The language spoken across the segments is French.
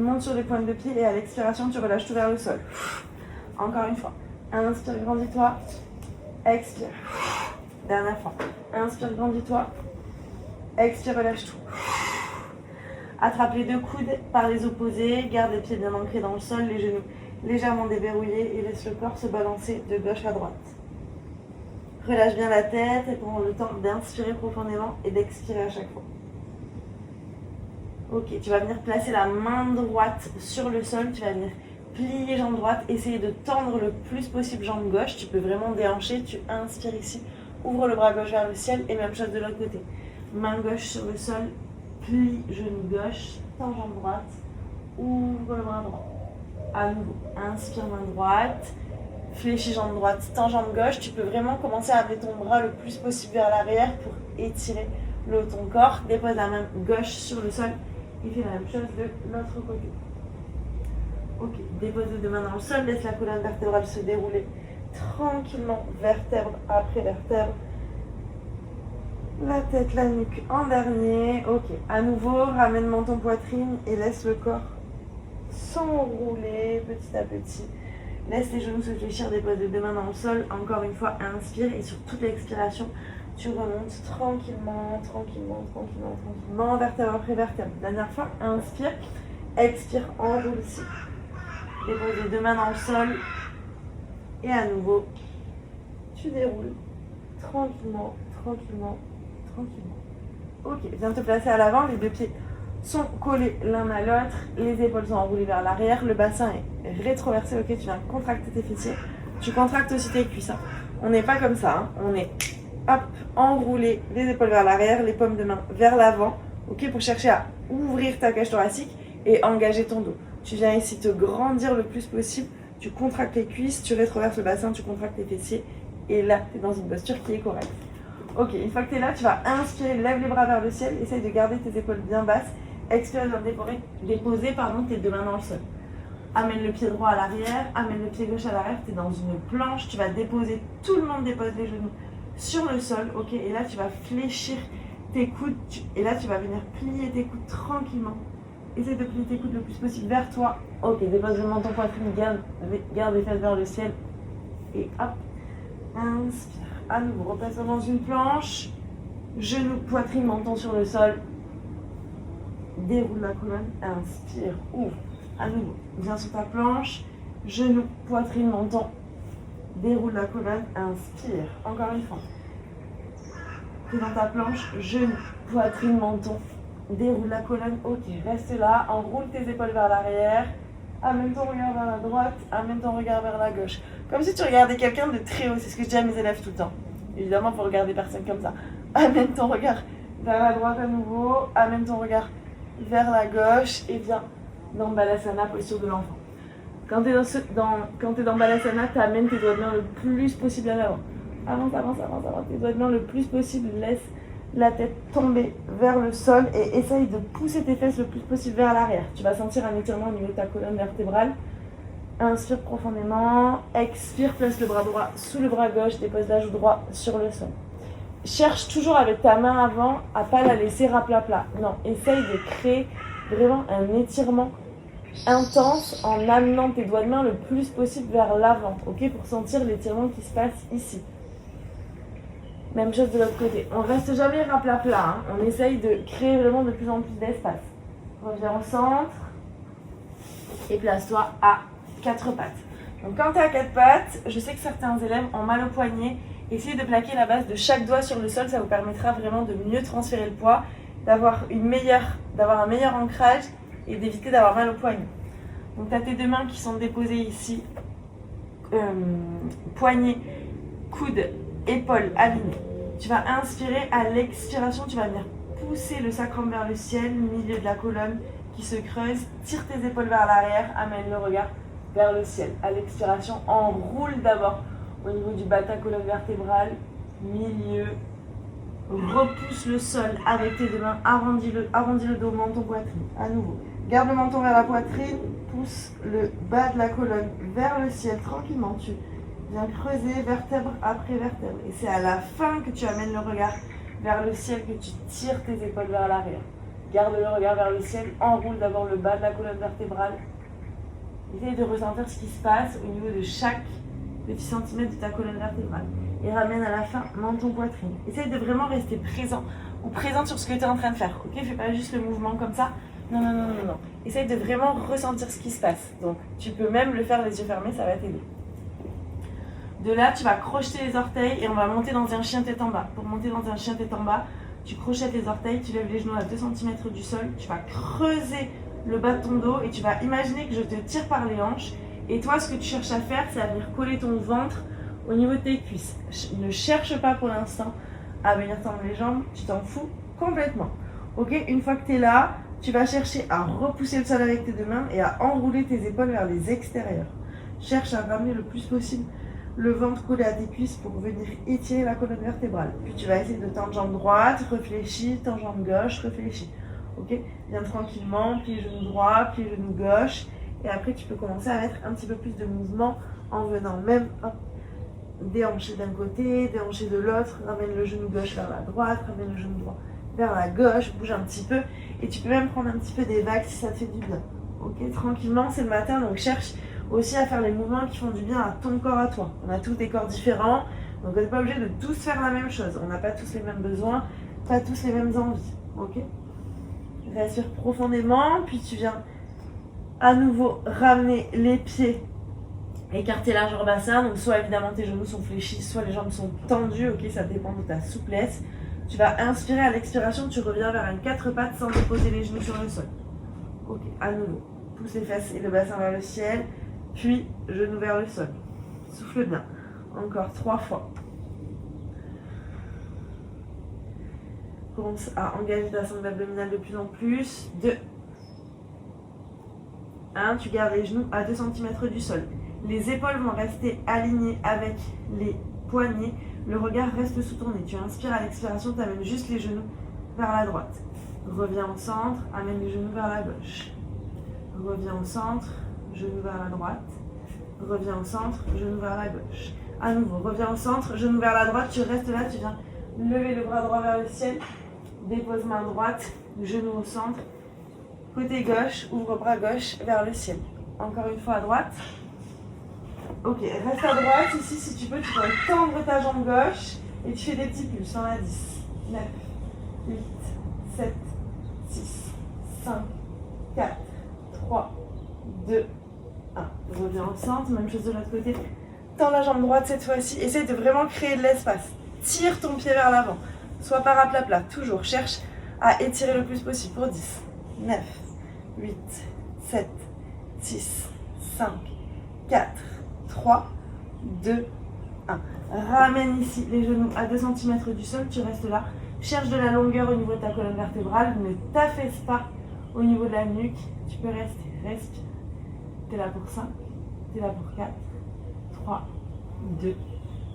montes sur les pointes de pied et à l'expiration, tu relâches tout vers le sol. Encore une fois. Inspire, grandis-toi. Expire. Dernière fois. Inspire, grandis-toi. Expire, relâche tout. Attrape les deux coudes par les opposés. Garde les pieds bien ancrés dans le sol, les genoux légèrement déverrouillés et laisse le corps se balancer de gauche à droite. Relâche bien la tête et prends le temps d'inspirer profondément et d'expirer à chaque fois. Ok, tu vas venir placer la main droite sur le sol, tu vas venir plier jambe droite, essayer de tendre le plus possible jambe gauche, tu peux vraiment déhancher, tu inspires ici, ouvre le bras gauche vers le ciel et même chose de l'autre côté. Main gauche sur le sol, plie genou gauche, tends jambe droite, ouvre le bras droit. À nouveau, inspire main droite, fléchis jambe droite, tends jambe gauche, tu peux vraiment commencer à amener ton bras le plus possible vers l'arrière pour étirer le haut de ton corps, dépose la main gauche sur le sol et fais la même chose de l'autre côté. Ok, dépose les deux mains dans le sol, laisse la colonne vertébrale se dérouler tranquillement, vertèbre après vertèbre. La tête, la nuque en dernier. Ok, à nouveau, ramène menton poitrine et laisse le corps s'enrouler petit à petit. Laisse les genoux se fléchir, dépose les deux mains dans le sol. Encore une fois, inspire et sur toute l'expiration, tu remontes tranquillement, tranquillement, tranquillement, tranquillement, vertèbre après vertèbre. Dernière fois, inspire, expire, enroule ici. Dépose les deux mains dans le sol. Et à nouveau, tu déroules tranquillement, tranquillement, tranquillement. Ok, viens te placer à l'avant, les deux pieds sont collés l'un à l'autre, les épaules sont enroulées vers l'arrière, le bassin est rétroversé, ok, tu viens contracter tes fessiers, tu contractes aussi tes cuisses. Hein. On n'est pas comme ça, hein. On est hop, enroulé, les épaules vers l'arrière, les paumes de main vers l'avant, ok, pour chercher à ouvrir ta cage thoracique et engager ton dos. Tu viens ici te grandir le plus possible, tu contractes les cuisses, tu rétroverses le bassin, tu contractes tes fessiers et là, tu es dans une posture qui est correcte. Ok, une fois que tu es là, tu vas inspirer, lève les bras vers le ciel, essaye de garder tes épaules bien basses, expire, déposer tes deux mains dans le sol. Amène le pied droit à l'arrière, amène le pied gauche à l'arrière, tu es dans une planche, tu vas déposer, tout le monde dépose les genoux sur le sol, ok, et là tu vas fléchir tes coudes, et là tu vas venir plier tes coudes tranquillement. Essaye de plier tes coudes le plus possible vers toi. Ok, dépose le menton poitrine, garde les fesses vers le ciel. Et hop, inspire. À nouveau, repasse dans une planche. Genoux, poitrine, menton sur le sol. Déroule la colonne. Inspire, ouvre. À nouveau, viens sur ta planche. Genoux, poitrine, menton. Déroule la colonne. Inspire. Encore une fois. Tu es dans ta planche. Genoux, poitrine, menton. Déroule la colonne, ok, reste là, enroule tes épaules vers l'arrière, amène ton regard vers la droite, amène ton regard vers la gauche. Comme si tu regardais quelqu'un de très haut, c'est ce que je dis à mes élèves tout le temps. Évidemment, il faut regarder personne comme ça. Amène ton regard vers la droite à nouveau, amène ton regard vers la gauche et viens dans Balasana, posture de l'enfant. Quand tu es dans Balasana, tu amènes tes doigts de main le plus possible à l'avant. Avance, avance, avance, avance, tes doigts de main le plus possible, laisse la tête tomber vers le sol et essaye de pousser tes fesses le plus possible vers l'arrière. Tu vas sentir un étirement au niveau de ta colonne vertébrale. Inspire profondément, expire, place le bras droit sous le bras gauche, dépose la joue droite sur le sol. Cherche toujours avec ta main avant à pas la laisser raplapla. Non, essaye de créer vraiment un étirement intense en amenant tes doigts de main le plus possible vers l'avant, ok, pour sentir l'étirement qui se passe ici. Même chose de l'autre côté. On reste jamais raplapla, hein. On essaye de créer vraiment de plus en plus d'espace. Reviens au centre et place-toi à 4 pattes. Donc quand tu es à 4 pattes, je sais que certains élèves ont mal au poignet. Essayez de plaquer la base de chaque doigt sur le sol, ça vous permettra vraiment de mieux transférer le poids, d'avoir un meilleur ancrage et d'éviter d'avoir mal au poignet. Donc tu as tes deux mains qui sont déposées ici, poignet, coude, épaules alignées. Tu vas inspirer, à l'expiration, tu vas venir pousser le sacrum vers le ciel, milieu de la colonne qui se creuse, tire tes épaules vers l'arrière, amène le regard vers le ciel. À l'expiration, enroule d'abord au niveau du bas de ta colonne vertébrale, milieu, repousse le sol avec tes deux mains, arrondis le dos, menton, poitrine. À nouveau, garde le menton vers la poitrine, pousse le bas de la colonne vers le ciel tranquillement. Tu viens creuser vertèbre après vertèbre. Et c'est à la fin que tu amènes le regard vers le ciel, que tu tires tes épaules vers l'arrière. Garde le regard vers le ciel, enroule d'abord le bas de la colonne vertébrale. Essaye de ressentir ce qui se passe au niveau de chaque petit centimètre de ta colonne vertébrale. Et ramène à la fin menton poitrine. Essaye de vraiment rester présent ou présente sur ce que tu es en train de faire. Ok, fais pas juste le mouvement comme ça. Non, non, non, non, non. Essaye de vraiment ressentir ce qui se passe. Donc, tu peux même le faire les yeux fermés, ça va t'aider. De là, tu vas crocheter les orteils et on va monter dans un chien tête en bas. Pour monter dans un chien tête en bas, tu crochettes les orteils, tu lèves les genoux à 2 cm du sol, tu vas creuser le bas de ton dos et tu vas imaginer que je te tire par les hanches. Et toi, ce que tu cherches à faire, c'est à venir coller ton ventre au niveau de tes cuisses. Ne cherche pas pour l'instant à venir tendre les jambes, tu t'en fous complètement. Ok, une fois que tu es là, tu vas chercher à repousser le sol avec tes deux mains et à enrouler tes épaules vers les extérieurs. Cherche à ramener le plus possible le ventre collé à tes cuisses pour venir étirer la colonne vertébrale. Puis tu vas essayer de tendre jambe droite, réfléchis, tendre jambe gauche, réfléchis. Ok, viens tranquillement, plie genou droit, plie genou gauche. Et après, tu peux commencer à mettre un petit peu plus de mouvement en venant même déhancher d'un côté, déhancher de l'autre. Ramène le genou gauche vers la droite, ramène le genou droit vers la gauche, bouge un petit peu. Et tu peux même prendre un petit peu des vagues si ça te fait du bien. Ok, tranquillement, c'est le matin, donc cherche aussi à faire les mouvements qui font du bien à ton corps à toi. On a tous des corps différents, donc on n'est pas obligé de tous faire la même chose. On n'a pas tous les mêmes besoins, pas tous les mêmes envies. Ok, respire profondément, puis tu viens à nouveau ramener les pieds, écarter largeur bassin. Donc soit évidemment tes genoux sont fléchis, soit les jambes sont tendues. Ok, ça dépend de ta souplesse. Tu vas inspirer, à l'expiration, tu reviens vers un 4 pattes sans déposer les genoux sur le sol. Ok, à nouveau, pousse les fesses et le bassin vers le ciel. Puis, genoux vers le sol. Souffle bien. Encore 3 fois. Commence à engager ta sangle abdominale de plus en plus. 2. 1. Tu gardes les genoux à 2 cm du sol. Les épaules vont rester alignées avec les poignets. Le regard reste sous ton nez. Tu inspires, à l'expiration, tu amènes juste les genoux vers la droite. Reviens au centre, amène les genoux vers la gauche. Reviens au centre. Genou vers la droite, reviens au centre, genou vers la gauche. À nouveau, reviens au centre, genou vers la droite, tu restes là, tu viens lever le bras droit vers le ciel, dépose main droite, genou au centre, côté gauche, ouvre bras gauche vers le ciel. Encore une fois à droite. Ok, reste à droite, ici si tu peux tendre ta jambe gauche et tu fais des petits pulses, 1 à 10, 9, 8, 7, 6, 5, 4, 3, 2, reviens au centre, même chose de l'autre côté. Tends la jambe droite cette fois-ci. Essaye de vraiment créer de l'espace. Tire ton pied vers l'avant. Sois pas à plat plat. Toujours. Cherche à étirer le plus possible pour 10, 9, 8, 7, 6, 5, 4, 3, 2, 1. Ramène ici les genoux à 2 cm du sol. Tu restes là. Cherche de la longueur au niveau de ta colonne vertébrale. Ne t'affaisse pas au niveau de la nuque. Tu peux rester. Respire. T'es là pour 5, t'es là pour 4, 3, 2,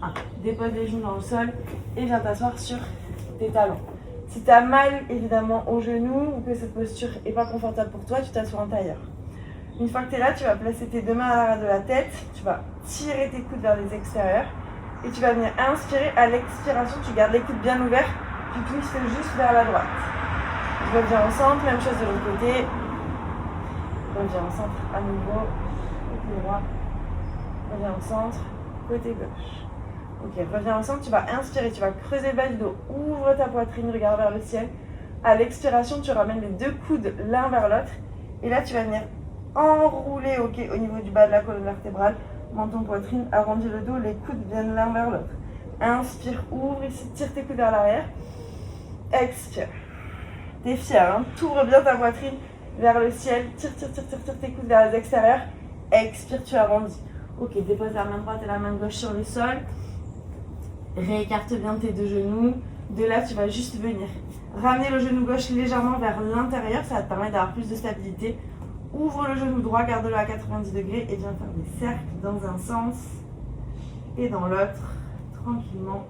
1. Dépose les genoux dans le sol et viens t'asseoir sur tes talons. Si tu as mal évidemment aux genoux ou que cette posture n'est pas confortable pour toi, tu t'assois en tailleur. Une fois que tu es là, tu vas placer tes deux mains à l'arrière de la tête, tu vas tirer tes coudes vers les extérieurs et tu vas venir inspirer. À l'expiration, tu gardes les coudes bien ouverts, tu twistes juste vers la droite. Reviens au centre, même chose de l'autre côté. Reviens au centre à nouveau, côté droit, reviens au centre, côté gauche. Ok, reviens au centre, tu vas inspirer, tu vas creuser le bas du dos, ouvre ta poitrine, regarde vers le ciel. À l'expiration, tu ramènes les deux coudes l'un vers l'autre. Et là, tu vas venir enrouler au niveau du bas de la colonne vertébrale, menton, poitrine, arrondis le dos, les coudes viennent l'un vers l'autre. Inspire, ouvre ici, tire tes coudes vers l'arrière. Expire. T'es fier, hein? T'ouvres bien ta poitrine vers le ciel, tire tes coudes vers les extérieurs, expire, tu arrondis. Ok, dépose la main droite et la main gauche sur le sol, réécarte bien tes deux genoux. De là, tu vas juste venir ramener le genou gauche légèrement vers l'intérieur, ça va te permettre d'avoir plus de stabilité. Ouvre le genou droit, garde-le à 90 degrés et viens faire des cercles dans un sens et dans l'autre, tranquillement.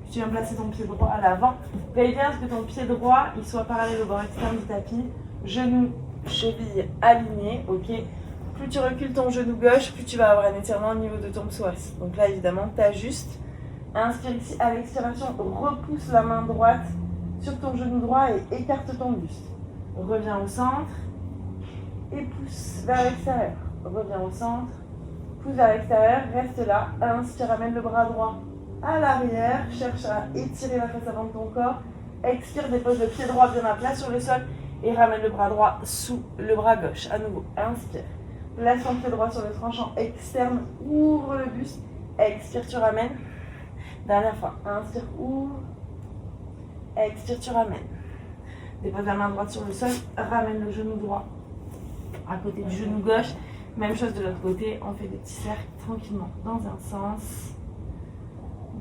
Puis tu viens placer ton pied droit à l'avant. Veille bien à ce que ton pied droit il soit parallèle au bord externe du tapis. Genoux, chevilles alignées, ok. Plus tu recules ton genou gauche, plus tu vas avoir un étirement au niveau de ton psoas. Donc là, évidemment, tu ajustes. Inspire ici, à l'expiration, repousse la main droite sur ton genou droit et écarte ton buste. Reviens au centre et pousse vers l'extérieur. Reviens au centre, pousse vers l'extérieur, reste là. Inspire, ramène le bras droit à l'arrière. Cherche à étirer la face avant de ton corps. Expire, dépose le pied droit bien à plat sur le sol et ramène le bras droit sous le bras gauche. À nouveau, inspire. Place ton pied droit sur le tranchant externe, ouvre le buste. Expire, tu ramènes. Dernière fois, inspire, ouvre. Expire, tu ramènes. Dépose la main droite sur le sol, ramène le genou droit à côté du genou gauche. Même chose de l'autre côté, on fait des petits cercles tranquillement dans un sens,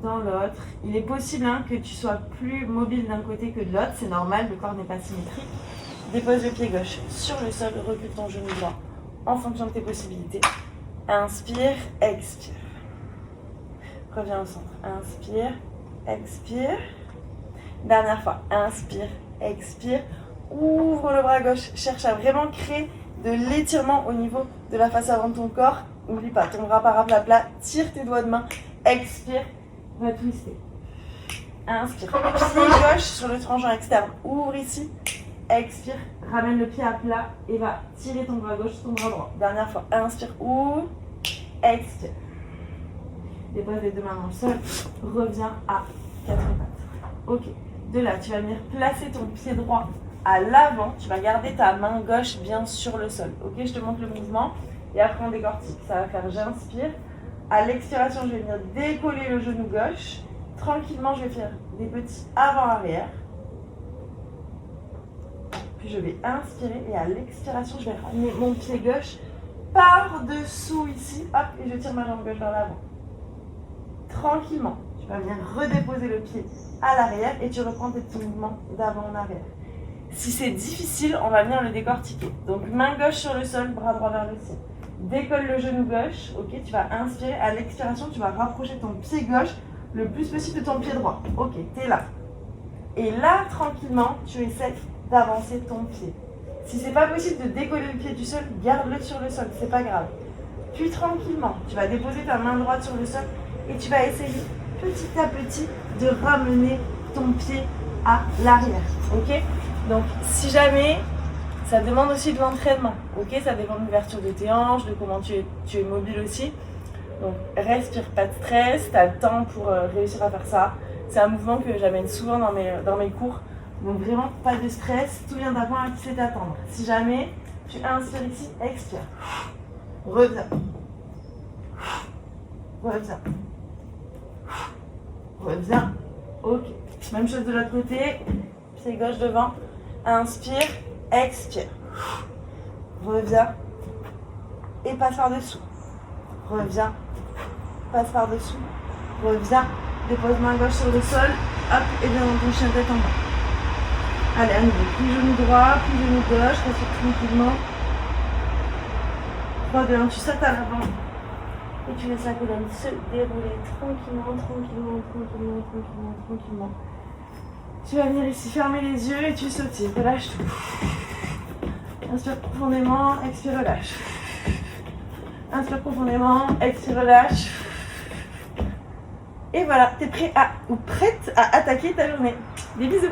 dans l'autre. Il est possible que tu sois plus mobile d'un côté que de l'autre, c'est normal, le corps n'est pas symétrique. Dépose le pied gauche sur le sol, recule ton genou droit en fonction de tes possibilités. Inspire, expire. Reviens au centre, inspire, expire. Dernière fois, inspire, expire. Ouvre le bras gauche, cherche à vraiment créer de l'étirement au niveau de la face avant de ton corps. N'oublie pas, ton bras part à plat, tire tes doigts de main, expire, va twister. Inspire, pied gauche sur le tranchant externe, ouvre ici, expire, ramène le pied à plat et va tirer ton bras gauche, ton bras droit. Dernière fois, inspire, ouvre, expire. Dépose les deux mains dans le sol, reviens à quatre pattes. Ok, de là, tu vas venir placer ton pied droit à l'avant, tu vas garder ta main gauche bien sur le sol. Ok, je te montre le mouvement et après on décortique. Ça va faire j'inspire. À l'expiration, je vais venir décoller le genou gauche. Tranquillement, je vais faire des petits avant-arrière. Puis je vais inspirer et à l'expiration, je vais ramener mon pied gauche par-dessous ici. Hop, et je tire ma jambe gauche vers l'avant. Tranquillement, tu vas venir redéposer le pied à l'arrière et tu reprends tes petits mouvements d'avant en arrière. Si c'est difficile, on va venir le décortiquer. Donc main gauche sur le sol, bras droit vers le ciel. Décolle le genou gauche, ok, tu vas inspirer. À l'expiration, tu vas rapprocher ton pied gauche le plus possible de ton pied droit. Ok, t'es là. Et là, tranquillement, tu essaies d'avancer ton pied. Si c'est pas possible de décoller le pied du sol, garde-le sur le sol, c'est pas grave. Puis tranquillement, tu vas déposer ta main droite sur le sol et tu vas essayer petit à petit de ramener ton pied à l'arrière, ok? Donc, si jamais, ça demande aussi de l'entraînement, ok? Ça dépend de l'ouverture de tes hanches, de comment tu es mobile aussi. Donc, respire, pas de stress, tu as le temps pour réussir à faire ça. C'est un mouvement que j'amène souvent dans mes cours. Donc, vraiment, pas de stress, tout vient d'apprendre à qui c'est t'attendre. Si jamais, tu inspires ici, expire. Reviens. Reviens. Reviens. Ok. Même chose de l'autre côté. Pied gauche devant. Inspire. Expire. Reviens. Et passe par-dessous. Reviens. Passe par-dessous. Reviens. Dépose main gauche sur le sol. Hop. Et viens dans ton chien tête en bas. Allez, à nouveau. Puis genou droit, puis genou gauche. Respire tranquillement. 3, 2, 1. Tu sautes à l'avant. Et tu laisses la colonne se dérouler tranquillement. Tu vas venir ici, fermer les yeux et tu sautines. Relâche tout. Inspire profondément, expire, relâche. Inspire profondément, expire, relâche. Et voilà, t'es prêt ou prête à attaquer ta journée. Des bisous.